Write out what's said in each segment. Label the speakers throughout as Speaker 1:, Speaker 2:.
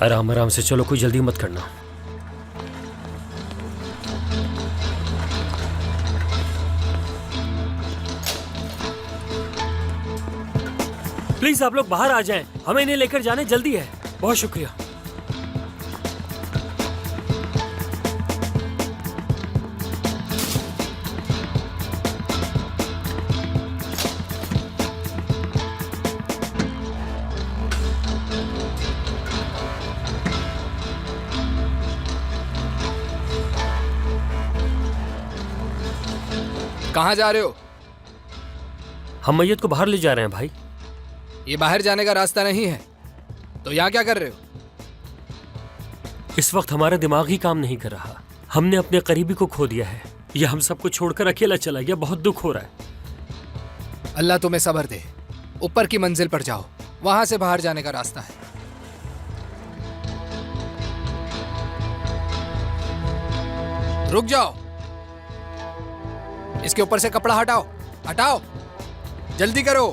Speaker 1: आराम आराम से चलो, कोई जल्दी मत करना। प्लीज आप लोग बाहर आ जाएं, हमें इन्हें लेकर जाने जल्दी है। बहुत शुक्रिया।
Speaker 2: कहाँ जा रहे हो?
Speaker 1: हम मैयत को बाहर ले जा रहे हैं भाई।
Speaker 2: ये बाहर जाने का रास्ता नहीं है, तो यहाँ क्या कर रहे हो?
Speaker 1: इस वक्त हमारा दिमाग ही काम नहीं कर रहा। हमने अपने करीबी को खो दिया है। यह हम सबको छोड़कर अकेला चला गया। बहुत दुख हो रहा है।
Speaker 2: अल्लाह तुम्हें सब्र दे। ऊपर की मंजिल पर जाओ, वहां से बाहर जाने का रास्ता है। रुक जाओ, इसके ऊपर से कपड़ा हटाओ, हटाओ, जल्दी करो।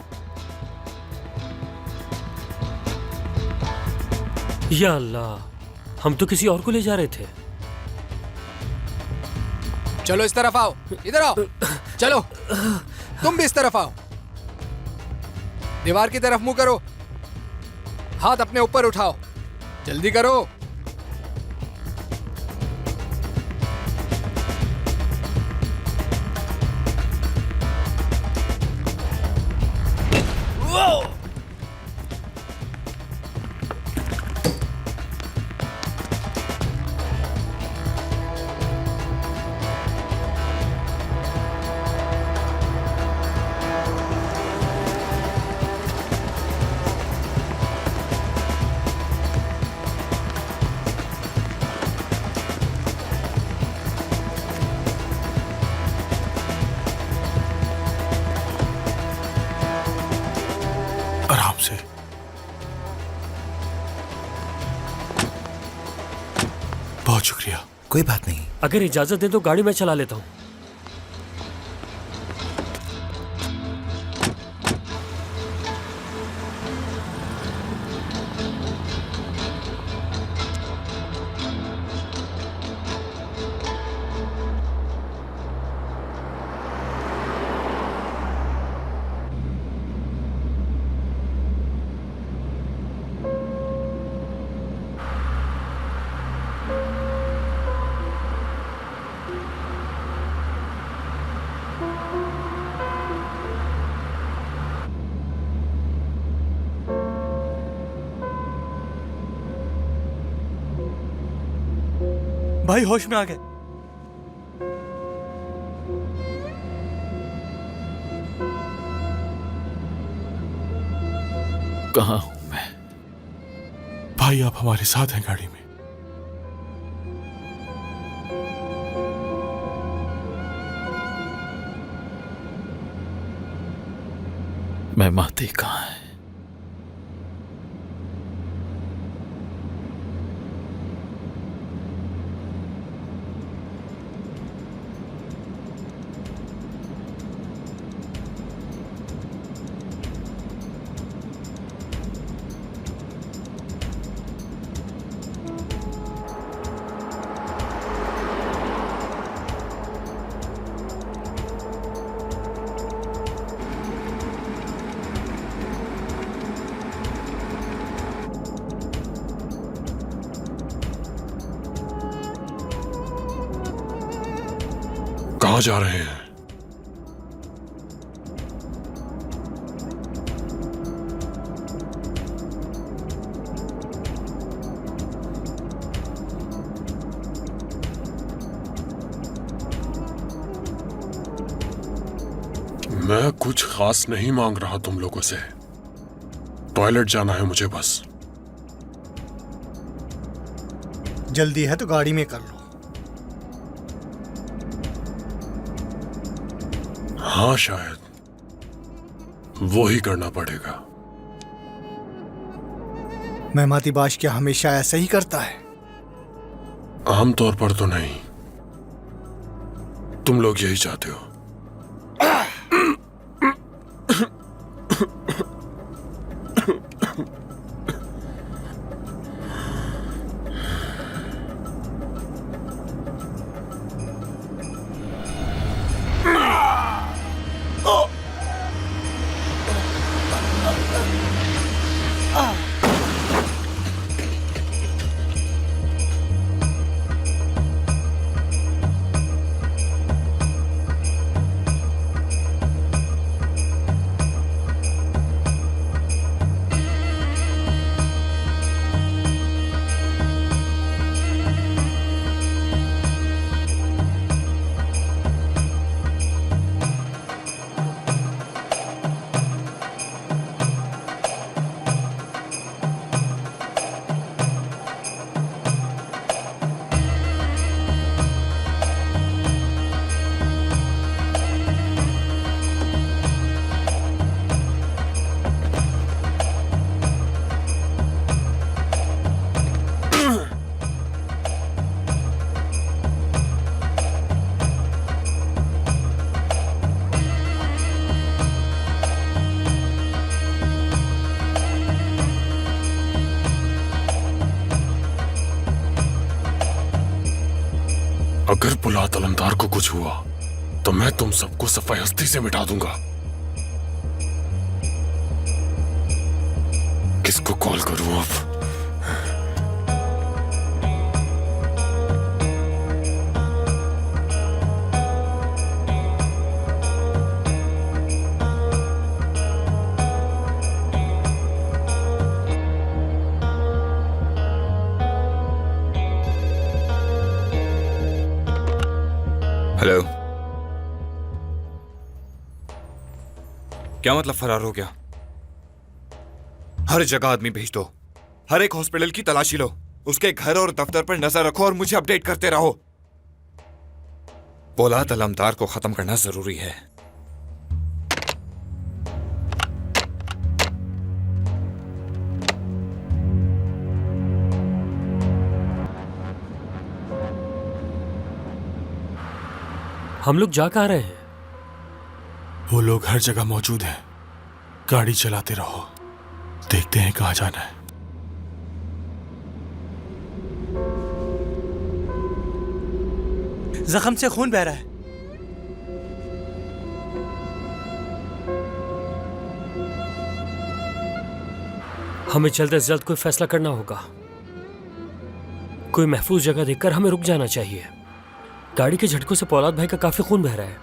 Speaker 1: या अल्लाह, हम तो किसी और को ले जा रहे थे।
Speaker 2: चलो इस तरफ आओ, इधर आओ, चलो तुम भी इस तरफ आओ। दीवार की तरफ मुंह करो, हाथ अपने ऊपर उठाओ, जल्दी करो।
Speaker 3: आराम से। बहुत शुक्रिया।
Speaker 4: कोई बात नहीं।
Speaker 1: अगर इजाजत दे तो गाड़ी में चला लेता हूँ।
Speaker 3: भाई होश में आ गए।
Speaker 5: कहाँ हूं मैं?
Speaker 3: भाई आप हमारे साथ हैं गाड़ी में।
Speaker 5: मैं माती कहाँ है?
Speaker 3: कहाँ जा रहे हैं? मैं कुछ खास नहीं मांग रहा तुम लोगों से। टॉयलेट जाना है मुझे बस।
Speaker 4: जल्दी है तो गाड़ी में कर लो।
Speaker 3: हाँ शायद वो ही करना पड़ेगा।
Speaker 4: मेहमाती बाश क्या हमेशा ऐसा ही करता है?
Speaker 3: आमतौर पर तो नहीं। तुम लोग यही चाहते हो। पुलात अलमदार को कुछ हुआ तो मैं तुम सबको सफाई हस्ती से मिटा दूंगा। किसको कॉल करूं अब?
Speaker 6: हेलो। क्या मतलब फरार हो गया? हर जगह आदमी भेज दो, हर एक हॉस्पिटल की तलाशी लो, उसके घर और दफ्तर पर नजर रखो और मुझे अपडेट करते रहो। पोलाद अलमदार को खत्म करना जरूरी है।
Speaker 1: हम लोग जा कहाँ रहे हैं?
Speaker 3: वो लोग हर जगह मौजूद हैं। गाड़ी चलाते रहो, देखते हैं कहाँ जाना है।
Speaker 4: जख्म से खून बह रहा है।
Speaker 1: हमें जल्द से जल्द कोई फैसला करना होगा। कोई महफूज जगह देखकर हमें रुक जाना चाहिए। गाड़ी के झटकों से पौलाद भाई का काफी खून बह रहा है।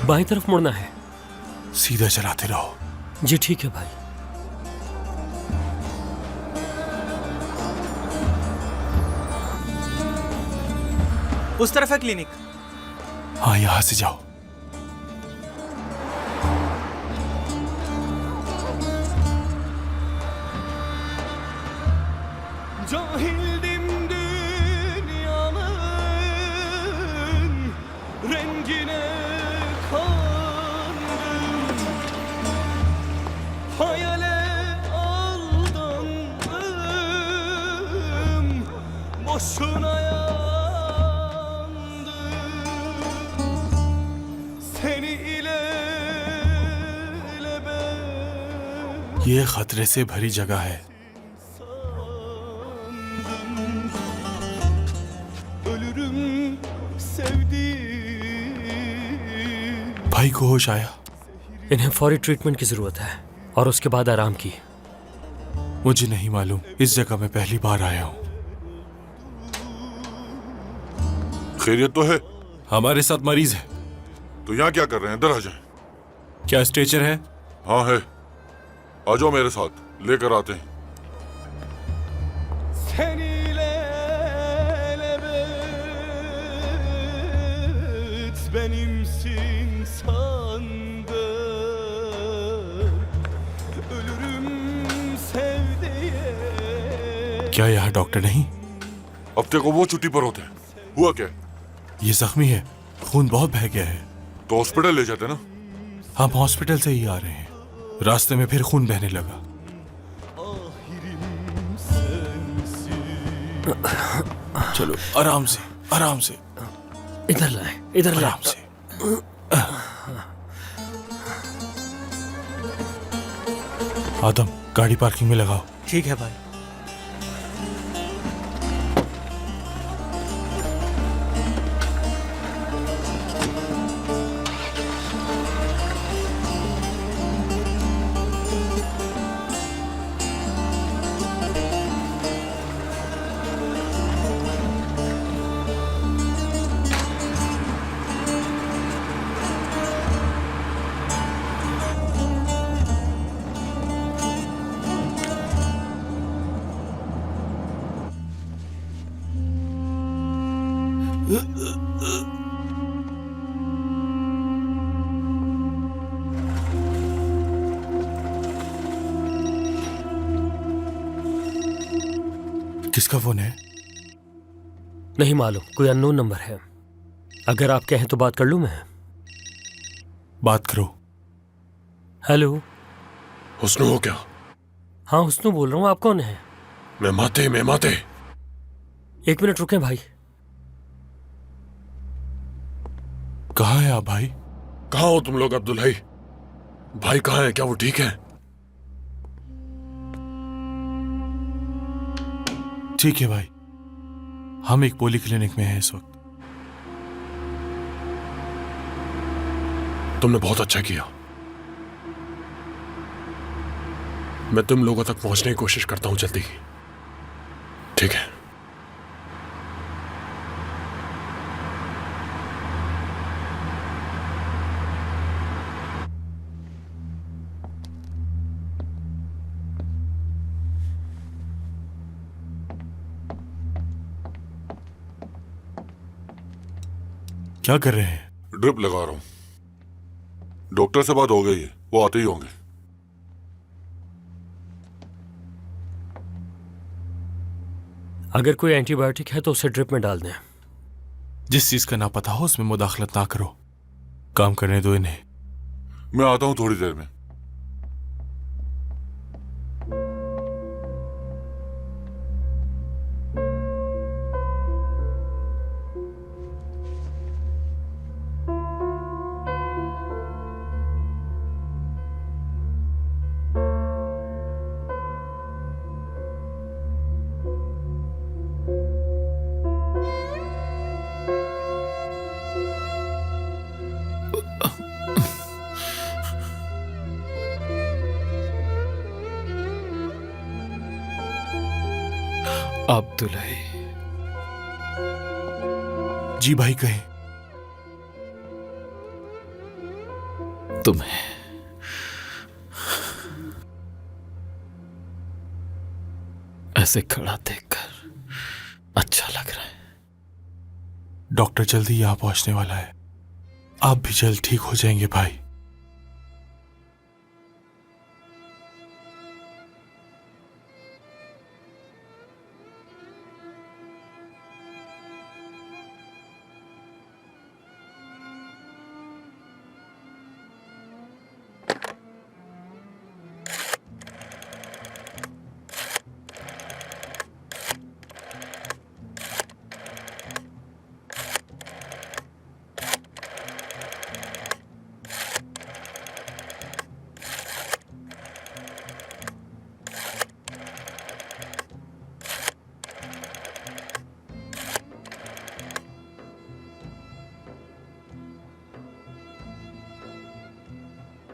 Speaker 1: बाईं तरफ मुड़ना है।
Speaker 3: सीधा चलाते रहो।
Speaker 1: जी ठीक है भाई।
Speaker 4: उस तरफ है क्लिनिक।
Speaker 3: हाँ, यहां से जाओ।
Speaker 7: Cahildim dünyamın rengine kandım, hayale aldandım, boşuna yandım, seni ilelebet
Speaker 3: ये खतरे से भरी जगह है। भाई को होश आया?
Speaker 1: इन्हें फौरी ट्रीटमेंट की जरूरत है और उसके बाद आराम की।
Speaker 3: मुझे नहीं मालूम, इस जगह मैं पहली बार आया हूँ।
Speaker 8: खैरियत तो है?
Speaker 3: हमारे साथ मरीज है।
Speaker 8: तो यहाँ क्या कर रहे हैं? इधर आ जाएं।
Speaker 3: क्या स्ट्रेचर है?
Speaker 8: हाँ है, आ जाओ मेरे साथ, लेकर आते हैं।
Speaker 7: Sen ilelebet benimsin sandım.
Speaker 3: क्या यहाँ डॉक्टर नहीं?
Speaker 8: हफ्ते को वो छुट्टी पर होते हैं। हुआ क्या?
Speaker 3: ये जख्मी है, खून बहुत बह गया है।
Speaker 8: तो हॉस्पिटल ले जाते ना।
Speaker 3: हम हॉस्पिटल से ही आ रहे हैं, रास्ते में फिर खून बहने लगा। चलो आराम से, आराम से,
Speaker 1: इधर लाए, इधर लाए।
Speaker 3: आराम से। आदम, गाड़ी पार्किंग में लगाओ।
Speaker 4: ठीक है भाई।
Speaker 3: किसका फोन है?
Speaker 1: नहीं मालूम, कोई अननोन नंबर है। अगर आप कहें तो बात कर लूं मैं।
Speaker 3: बात करो।
Speaker 1: हेलो।
Speaker 8: हुस्नु हो क्या?
Speaker 1: हाँ हुस्नु बोल रहा हूँ, आप कौन है?
Speaker 8: मैं माते।
Speaker 1: एक मिनट रुकें भाई।
Speaker 3: कहाँ है आप भाई?
Speaker 8: कहाँ हो तुम लोग अब्दुल भाई? भाई कहाँ है? क्या वो ठीक है?
Speaker 3: ठीक है भाई, हम एक पोली क्लिनिक में हैं इस वक्त।
Speaker 8: तुमने बहुत अच्छा किया। मैं तुम लोगों तक पहुंचने की कोशिश करता हूं जल्दी। ठीक है।
Speaker 3: क्या कर रहे हैं?
Speaker 8: ड्रिप लगा रहा हूं। डॉक्टर से बात हो गई है, वो आते ही होंगे।
Speaker 1: अगर कोई एंटीबायोटिक है तो उसे ड्रिप में डाल दें।
Speaker 3: जिस चीज का ना पता हो उसमें मुदाखलत ना करो, काम करने दो इन्हें।
Speaker 8: मैं आता हूं थोड़ी देर में।
Speaker 5: अब्दुल भाई,
Speaker 3: जी भाई कहें।
Speaker 5: तुम्हें ऐसे खड़ा देखकर अच्छा लग रहा है।
Speaker 3: डॉक्टर जल्दी यहां पहुंचने वाला है, आप भी जल्द ठीक हो जाएंगे भाई।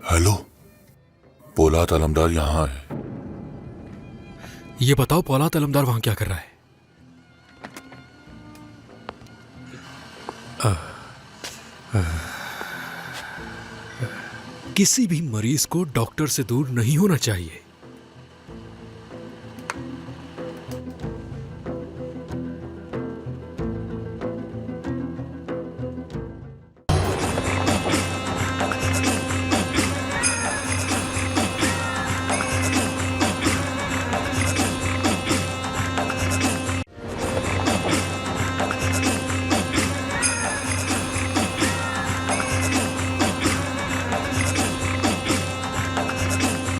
Speaker 8: हेलो, पोलाद अलमदार यहाँ है।
Speaker 9: ये बताओ पोलाद अलमदार वहां क्या कर रहा है? किसी भी मरीज को डॉक्टर से दूर नहीं होना चाहिए।